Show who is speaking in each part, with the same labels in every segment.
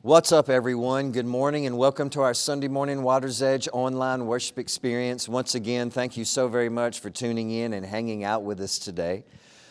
Speaker 1: What's up, everyone? Good morning and welcome to our Sunday morning Water's Edge online worship experience. Once again, thank you so very much for tuning in and hanging out with us today.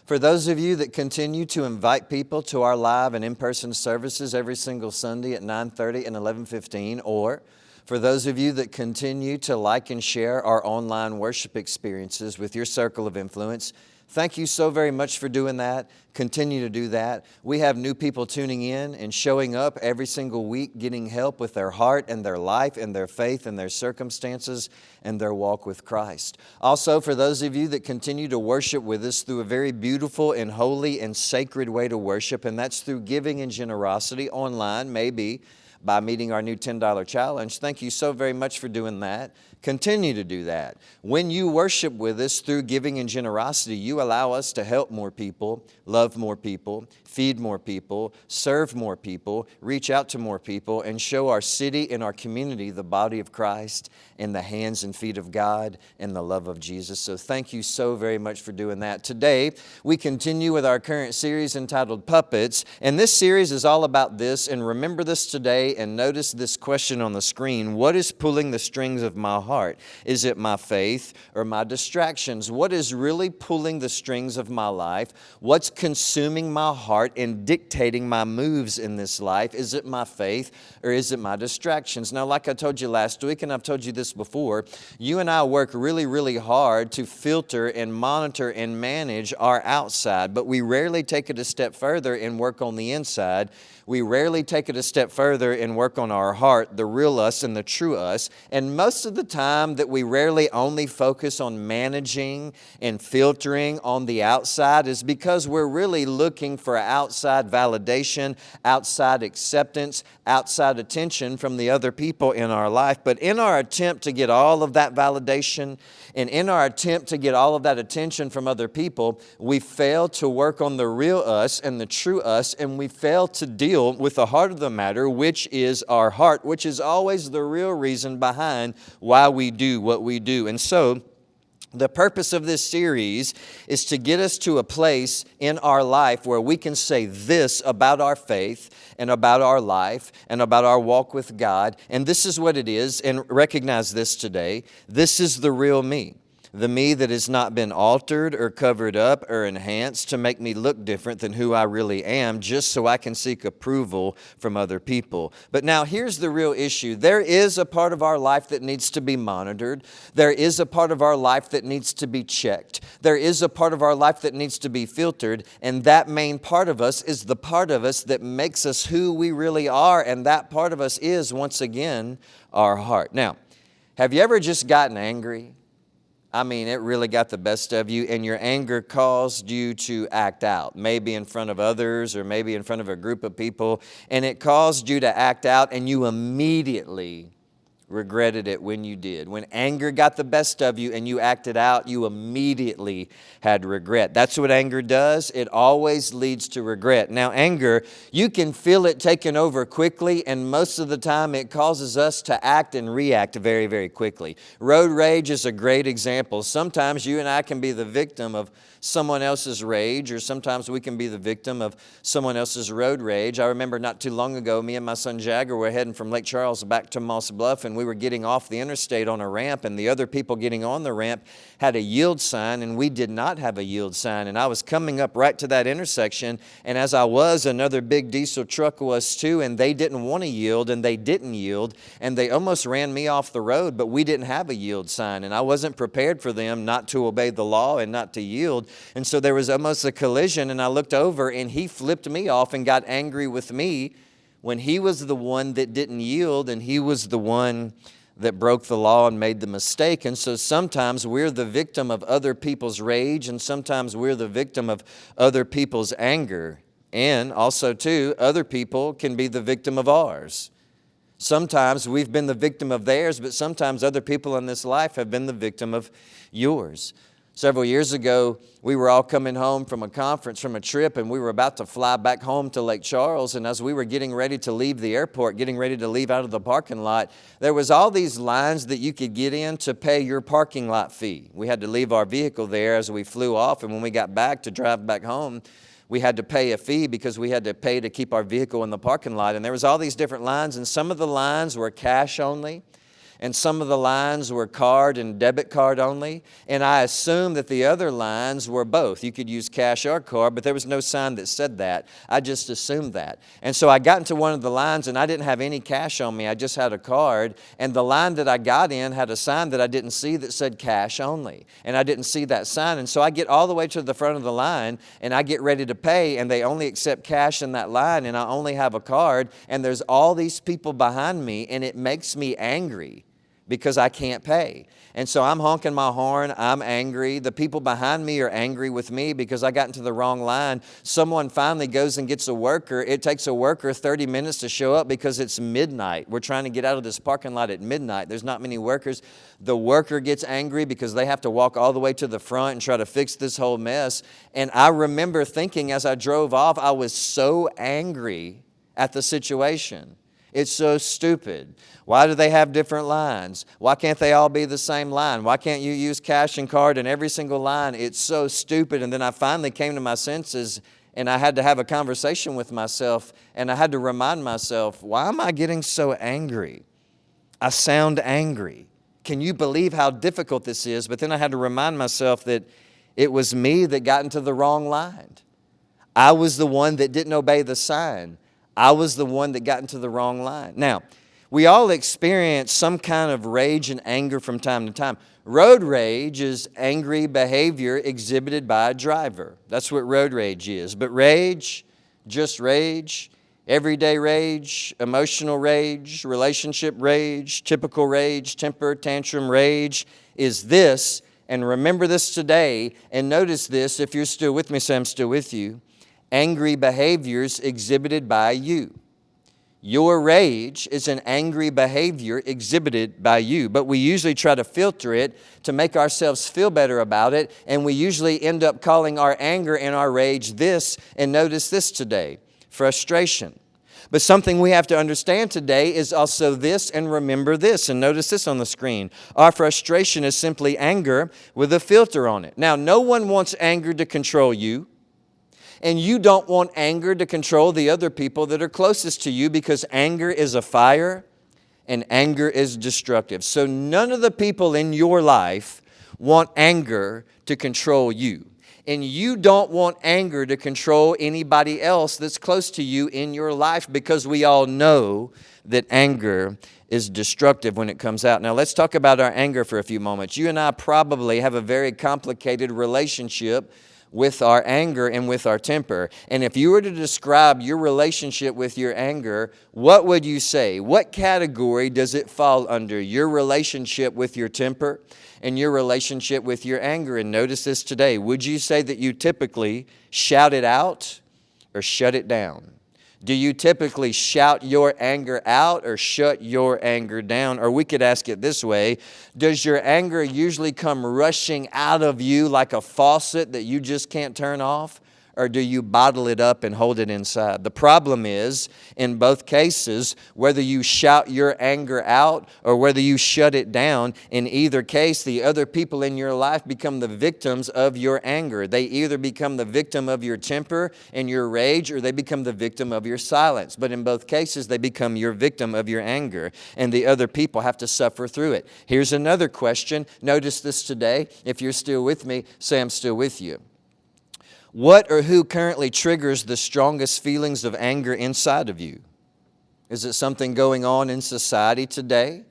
Speaker 1: For those of you that continue to invite people to our live and in-person services every single Sunday at 9:30 and 11:15, or for those of you that continue to like and share our online worship experiences with your circle of influence, thank you so very much for doing that. Continue to do that. We have new people tuning in and showing up every single week, getting help with their heart and their life and their faith and their circumstances and their walk with Christ. Also, for those of you that continue to worship with us through a very beautiful and holy and sacred way to worship, and that's through giving and generosity online, maybe by meeting our new $10 challenge. Thank you so very much for doing that. Continue to do that. When you worship with us through giving and generosity, you allow us to help more people, love more people, feed more people, serve more people, reach out to more people, and show our city and our community the body of Christ and the hands and feet of God and the love of Jesus. So thank you so very much for doing that. Today, we continue with our current series entitled Puppets, and this series is all about this, and remember this today and notice this question on the screen. What is pulling the strings of my heart? Is it my faith or my distractions? What is really pulling the strings of my life? What's consuming my heart and dictating my moves in this life? Is it my faith or is it my distractions? Now, like I told you last week, and I've told you this before, you and I work really, really hard to filter and monitor and manage our outside, but we rarely take it a step further and work on the inside. We rarely take it a step further and work on our heart, the real us and the true us. And most of the time that we rarely only focus on managing and filtering on the outside is because we're really looking for outside validation, outside acceptance, outside attention from the other people in our life. But in our attempt to get all of that validation and in our attempt to get all of that attention from other people, we fail to work on the real us and the true us, and we fail to deal with the heart of the matter, which is our heart, which is always the real reason behind why we do what we do. And so, the purpose of this series is to get us to a place in our life where we can say this about our faith and about our life and about our walk with God. And this is what it is, and recognize this today. This is the real me. The me that has not been altered or covered up or enhanced to make me look different than who I really am, just so I can seek approval from other people. But now here's the real issue. There is a part of our life that needs to be monitored. There is a part of our life that needs to be checked. There is a part of our life that needs to be filtered. And that main part of us is the part of us that makes us who we really are. And that part of us is, once again, our heart. Now, have you ever just gotten angry? I mean, it really got the best of you, and your anger caused you to act out, maybe in front of others or maybe in front of a group of people, and it caused you to act out, and you immediately regretted it when you did. When anger got the best of you and you acted out, you immediately had regret. That's what anger does. It always leads to regret. Now, anger, you can feel it taking over quickly, and most of the time it causes us to act and react very, very quickly. Road rage is a great example. Sometimes you and I can be the victim of someone else's rage, or sometimes we can be the victim of someone else's road rage. I remember not too long ago, me and my son Jagger were heading from Lake Charles back to Moss Bluff, and we were getting off the interstate on a ramp, and the other people getting on the ramp had a yield sign, and we did not have a yield sign. And I was coming up right to that intersection, and as I was, another big diesel truck was too, and they didn't want to yield, and they didn't yield, and they almost ran me off the road, but we didn't have a yield sign, and I wasn't prepared for them not to obey the law and not to yield. And so there was almost a collision, and I looked over, and he flipped me off and got angry with me when he was the one that didn't yield, and he was the one that broke the law and made the mistake. And so sometimes we're the victim of other people's rage, and sometimes we're the victim of other people's anger. And also, too, other people can be the victim of ours. Sometimes we've been the victim of theirs, but sometimes other people in this life have been the victim of yours. Several years ago, we were all coming home from a conference, from a trip, and we were about to fly back home to Lake Charles. And as we were getting ready to leave the airport, getting ready to leave out of the parking lot, there was all these lines that you could get in to pay your parking lot fee. We had to leave our vehicle there as we flew off, and when we got back to drive back home, we had to pay a fee because we had to pay to keep our vehicle in the parking lot. And there was all these different lines, and some of the lines were cash only, and some of the lines were card and debit card only. And I assumed that the other lines were both. You could use cash or card, but there was no sign that said that. I just assumed that. And so I got into one of the lines, and I didn't have any cash on me. I just had a card. And the line that I got in had a sign that I didn't see that said cash only. And I didn't see that sign. And so I get all the way to the front of the line, and I get ready to pay, and they only accept cash in that line, and I only have a card. And there's all these people behind me, and it makes me angry, because I can't pay. And so I'm honking my horn, I'm angry. The people behind me are angry with me because I got into the wrong line. Someone finally goes and gets a worker. It takes a worker 30 minutes to show up because it's midnight. We're trying to get out of this parking lot at midnight. There's not many workers. The worker gets angry because they have to walk all the way to the front and try to fix this whole mess. And I remember thinking as I drove off, I was so angry at the situation. It's so stupid. Why do they have different lines? Why can't they all be the same line? Why can't you use cash and card in every single line? It's so stupid. And then I finally came to my senses, and I had to have a conversation with myself, and I had to remind myself, why am I getting so angry? I sound angry. Can you believe how difficult this is? But then I had to remind myself that it was me that got into the wrong line. I was the one that didn't obey the sign. I was the one that got into the wrong line. Now, we all experience some kind of rage and anger from time to time. Road rage is angry behavior exhibited by a driver. That's what road rage is. But rage, just rage, everyday rage, emotional rage, relationship rage, typical rage, temper tantrum rage is this. And remember this today, and notice this. If you're still with me, say I'm still with you. Angry behaviors exhibited by you. Your rage is an angry behavior exhibited by you, but we usually try to filter it to make ourselves feel better about it, and we usually end up calling our anger and our rage this, and notice this today, frustration. But something we have to understand today is also this, and remember this, and notice this on the screen. Our frustration is simply anger with a filter on it. Now, no one wants anger to control you. And you don't want anger to control the other people that are closest to you, because anger is a fire and anger is destructive. So none of the people in your life want anger to control you. And you don't want anger to control anybody else that's close to you in your life, because we all know that anger is destructive when it comes out. Now let's talk about our anger for a few moments. You and I probably have a very complicated relationship with our anger and with our temper. And if you were to describe your relationship with your anger, what would you say? What category does it fall under? Your relationship with your temper and your relationship with your anger. And notice this today. Would you say that you typically shout it out or shut it down? Do you typically shout your anger out or shut your anger down? Or we could ask it this way: does your anger usually come rushing out of you like a faucet that you just can't turn off? Or do you bottle it up and hold it inside? The problem is, in both cases, whether you shout your anger out or whether you shut it down, in either case, the other people in your life become the victims of your anger. They either become the victim of your temper and your rage, or they become the victim of your silence. But in both cases, they become your victim of your anger, and the other people have to suffer through it. Here's another question. Notice this today. If you're still with me, say I'm still with you. What or who currently triggers the strongest feelings of anger inside of you? Is it something going on in society today?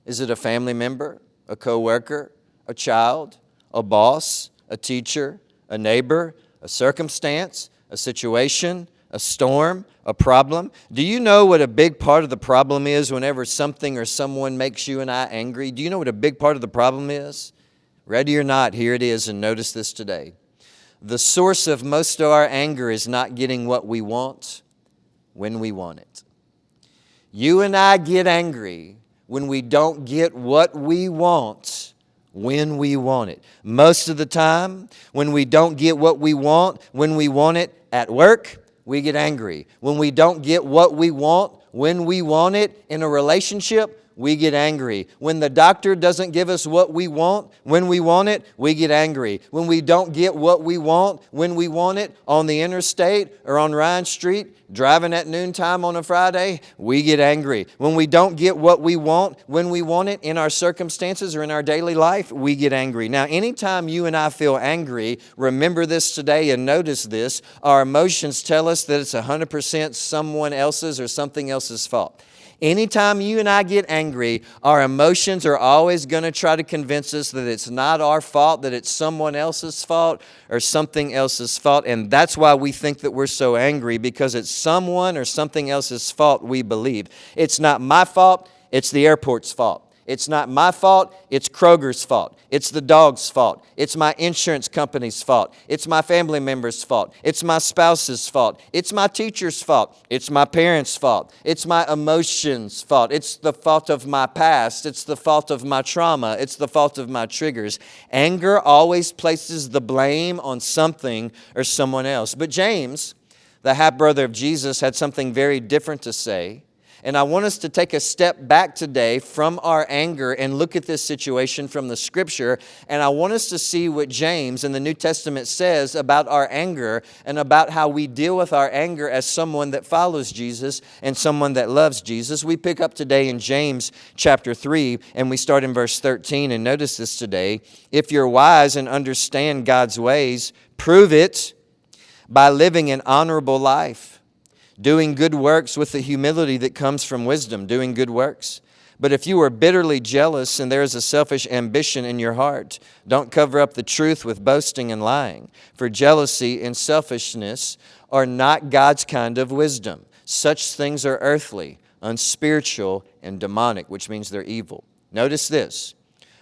Speaker 1: Is it a family member, a coworker, a child, a boss, a teacher, a neighbor, a circumstance, a situation, a storm, a problem? Do you know what a big part of the problem is whenever something or someone makes you and I angry? Do you know what a big part of the problem is? Ready or not, here it is, and notice this today. The source of most of our anger is not getting what we want when we want it. You and I get angry when we don't get what we want when we want it. Most of the time, when we don't get what we want when we want it at work, we get angry. When we don't get what we want when we want it in a relationship, we get angry. When the doctor doesn't give us what we want, when we want it, we get angry. When we don't get what we want, when we want it, on the interstate or on Ryan Street, driving at noontime on a Friday, we get angry. When we don't get what we want, when we want it in our circumstances or in our daily life, we get angry. Now, anytime you and I feel angry, remember this today and notice this, our emotions tell us that it's 100% someone else's or something else's fault. Anytime you and I get angry, our emotions are always going to try to convince us that it's not our fault, that it's someone else's fault or something else's fault. And that's why we think that we're so angry, because it's someone or something else's fault we believe. It's not my fault, it's the airport's fault. It's not my fault, it's Kroger's fault. It's the dog's fault. It's my insurance company's fault. It's my family member's fault. It's my spouse's fault. It's my teacher's fault. It's my parents' fault. It's my emotions' fault. It's the fault of my past. It's the fault of my trauma. It's the fault of my triggers. Anger always places the blame on something or someone else. But James, the half-brother of Jesus, had something very different to say. And I want us to take a step back today from our anger and look at this situation from the Scripture. And I want us to see what James in the New Testament says about our anger and about how we deal with our anger as someone that follows Jesus and someone that loves Jesus. We pick up today in James chapter 3, and we start in verse 13. And notice this today. If you're wise and understand God's ways, prove it by living an honorable life, doing good works with the humility that comes from wisdom, doing good works. But if you are bitterly jealous and there is a selfish ambition in your heart, don't cover up the truth with boasting and lying. For jealousy and selfishness are not God's kind of wisdom. Such things are earthly, unspiritual, and demonic, which means they're evil. Notice this.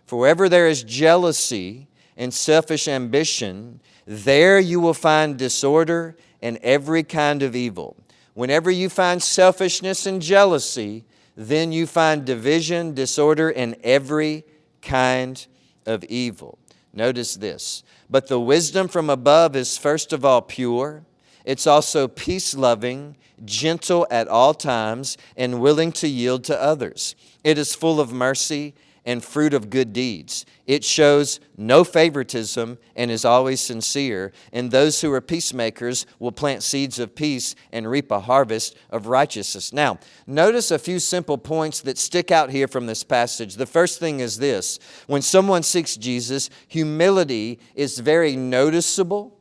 Speaker 1: For wherever there is jealousy and selfish ambition, there you will find disorder and every kind of evil. Whenever you find selfishness and jealousy, then you find division, disorder, and every kind of evil. Notice this. But the wisdom from above is first of all pure. It's also peace-loving, gentle at all times, and willing to yield to others. It is full of mercy and fruit of good deeds. It shows no favoritism and is always sincere. And those who are peacemakers will plant seeds of peace and reap a harvest of righteousness. Now, notice a few simple points that stick out here from this passage. The first thing is this. When someone seeks Jesus, humility is very noticeable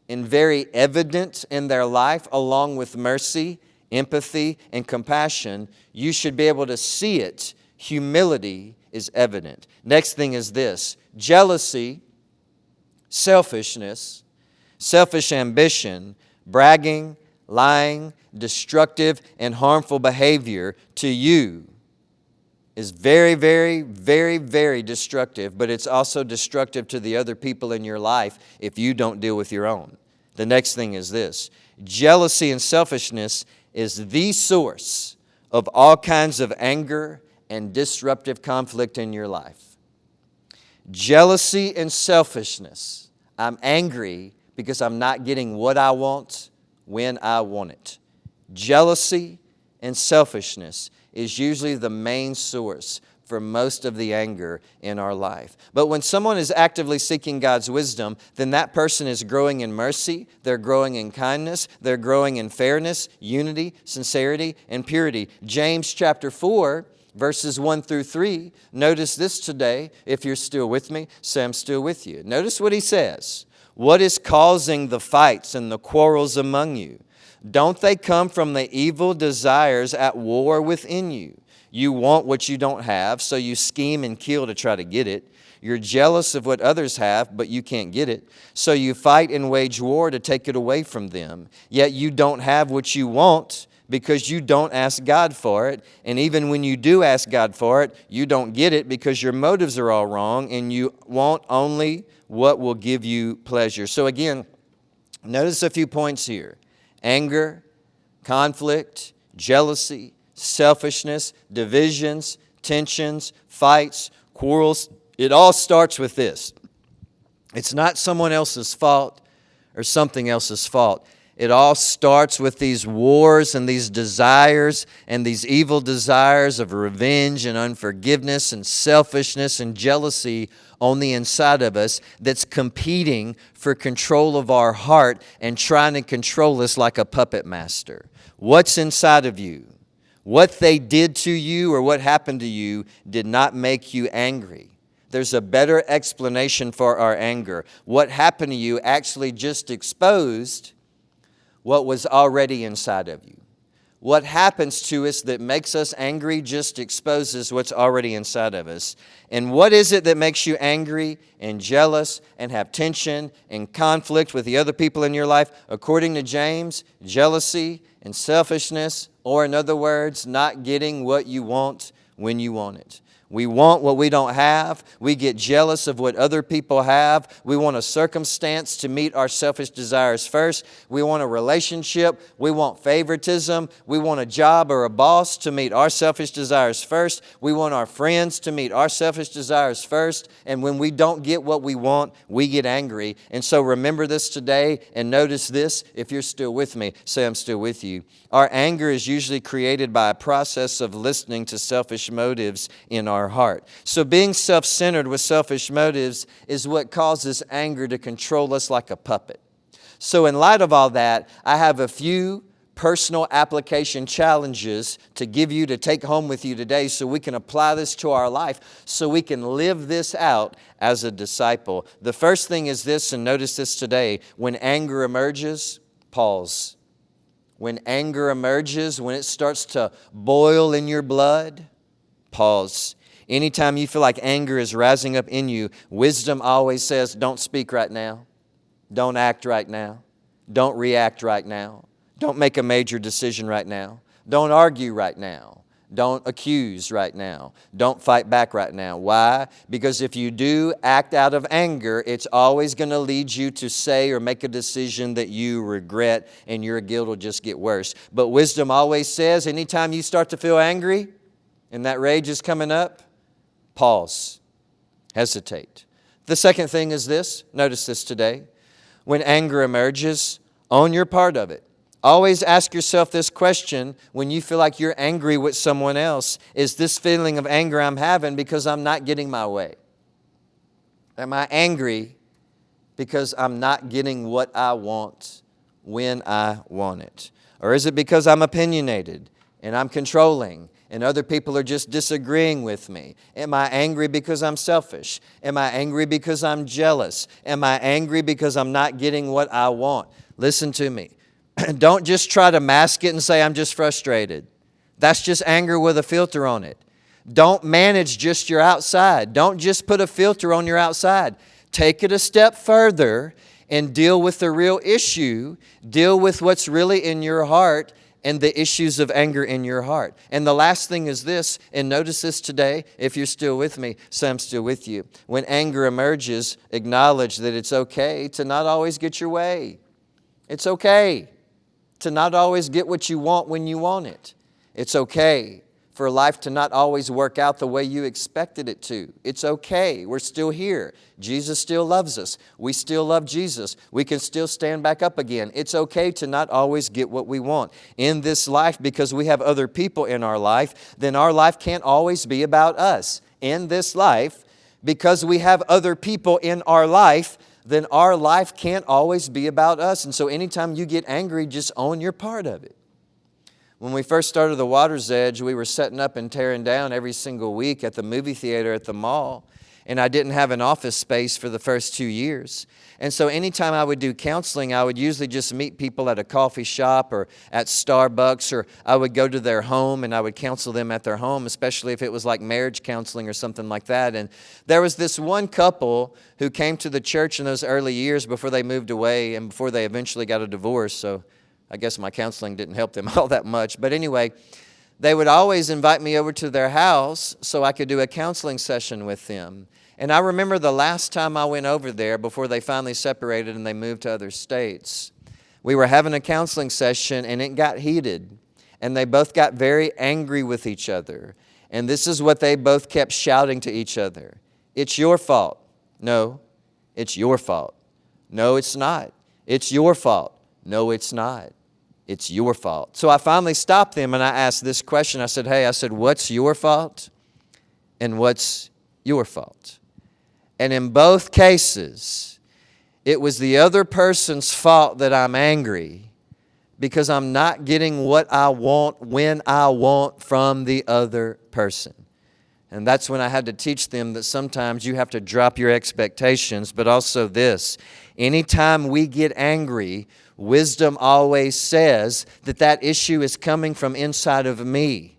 Speaker 1: and very evident in their life, along with mercy, empathy, and compassion. You should be able to see it. Humility is evident. Next thing is this. Jealousy, selfishness, selfish ambition, bragging, lying, destructive, and harmful behavior to you is very, very, very, very destructive, but it's also destructive to the other people in your life if you don't deal with your own. The next thing is this. Jealousy and selfishness is the source of all kinds of anger and disruptive conflict in your life. Jealousy and selfishness. I'm angry because I'm not getting what I want when I want it. Jealousy and selfishness is usually the main source for most of the anger in our life. But when someone is actively seeking God's wisdom, then that person is growing in mercy, they're growing in kindness, they're growing in fairness, unity, sincerity, and purity. James chapter 4, verses 1 through 3, notice this today. If you're still with me, say I'm still with you. Notice what he says. What is causing the fights and the quarrels among you? Don't they come from the evil desires at war within you? You want what you don't have, so you scheme and kill to try to get it. You're jealous of what others have, but you can't get it. So you fight and wage war to take it away from them. Yet you don't have what you want because you don't ask God for it. And even when you do ask God for it, you don't get it because your motives are all wrong and you want only what will give you pleasure. So again, notice a few points here. Anger, conflict, jealousy, selfishness, divisions, tensions, fights, quarrels. It all starts with this. It's not someone else's fault or something else's fault. It all starts with these wars and these desires and these evil desires of revenge and unforgiveness and selfishness and jealousy on the inside of us that's competing for control of our heart and trying to control us like a puppet master. What's inside of you? What they did to you or what happened to you did not make you angry. There's a better explanation for our anger. What happened to you actually just exposed what was already inside of you. What happens to us that makes us angry just exposes what's already inside of us. And what is it that makes you angry and jealous and have tension and conflict with the other people in your life? According to James, jealousy and selfishness, or in other words, not getting what you want when you want it. We want what we don't have. We get jealous of what other people have. We want a circumstance to meet our selfish desires first. We want a relationship. We want favoritism. We want a job or a boss to meet our selfish desires first. We want our friends to meet our selfish desires first. And when we don't get what we want, we get angry. And so remember this today and notice this. If you're still with me, say I'm still with you. Our anger is usually created by a process of listening to selfish motives in our heart. So being self-centered with selfish motives is what causes anger to control us like a puppet. So in light of all that, I have a few personal application challenges to give you to take home with you today so we can apply this to our life, so we can live this out as a disciple. The first thing is this, and notice this today. When anger emerges, pause. When anger emerges, when it starts to boil in your blood, pause. Anytime you feel like anger is rising up in you, wisdom always says, don't speak right now. Don't act right now. Don't react right now. Don't make a major decision right now. Don't argue right now. Don't accuse right now. Don't fight back right now. Why? Because if you do act out of anger, it's always going to lead you to say or make a decision that you regret, and your guilt will just get worse. But wisdom always says, anytime you start to feel angry and that rage is coming up, pause. Hesitate. The second thing is this. Notice this today. When anger emerges, own your part of it. Always ask yourself this question when you feel like you're angry with someone else. Is this feeling of anger I'm having because I'm not getting my way? Am I angry because I'm not getting what I want when I want it? Or is it because I'm opinionated and I'm controlling and other people are just disagreeing with me? Am I angry because I'm selfish? Am I angry because I'm jealous? Am I angry because I'm not getting what I want? Listen to me. Don't just try to mask it and say, I'm just frustrated. That's just anger with a filter on it. Don't manage just your outside. Don't just put a filter on your outside. Take it a step further and deal with the real issue. Deal with what's really in your heart and the issues of anger in your heart. And the last thing is this, and notice this today, if you're still with me, say I'm still with you. When anger emerges, acknowledge that it's okay to not always get your way. It's okay to not always get what you want when you want it. It's okay for life to not always work out the way you expected it to. It's okay. We're still here. Jesus still loves us. We still love Jesus. We can still stand back up again. It's okay to not always get what we want in this life because we have other people in our life. Then our life can't always be about us. In this life, because we have other people in our life, then our life can't always be about us. And so anytime you get angry, just own your part of it. When we first started the Water's Edge, we were setting up and tearing down every single week at the movie theater at the mall. And I didn't have an office space for the first 2 years. And so anytime I would do counseling, I would usually just meet people at a coffee shop or at Starbucks, or I would go to their home and I would counsel them at their home, especially if it was like marriage counseling or something like that. And there was this one couple who came to the church in those early years before they moved away and before they eventually got a divorce. So I guess my counseling didn't help them all that much. But anyway, they would always invite me over to their house so I could do a counseling session with them. And I remember the last time I went over there before they finally separated and they moved to other states. We were having a counseling session and it got heated. And they both got very angry with each other. And this is what they both kept shouting to each other. It's your fault. No, it's your fault. No, it's not. It's your fault. No, it's not. It's your fault. So I finally stopped them and I asked this question. I said, hey, what's your fault? And what's your fault? And in both cases, it was the other person's fault that I'm angry because I'm not getting what I want when I want from the other person. And that's when I had to teach them that sometimes you have to drop your expectations, but also this. Anytime we get angry, wisdom always says that that issue is coming from inside of me,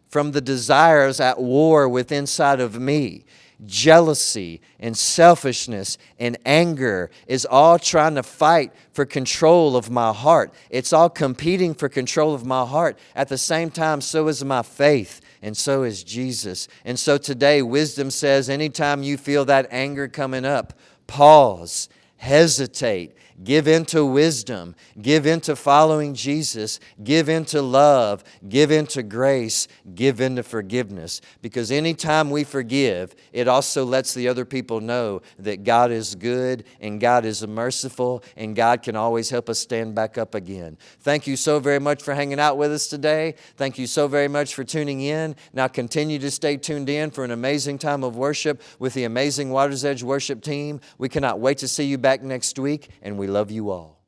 Speaker 1: from the desires at war with inside of me. Jealousy and selfishness and anger is all trying to fight for control of my heart. It's all competing for control of my heart. At the same time, so is my faith, and so is Jesus. And so today, wisdom says anytime you feel that anger coming up, pause, hesitate, give into wisdom, give into following Jesus, give into love, give into grace, give into forgiveness. Because anytime we forgive, it also lets the other people know that God is good and God is merciful and God can always help us stand back up again. Thank you so very much for hanging out with us today. Thank you so very much for tuning in. Now continue to stay tuned in for an amazing time of worship with the amazing Water's Edge worship team. We cannot wait to see you back next week, and we love you all.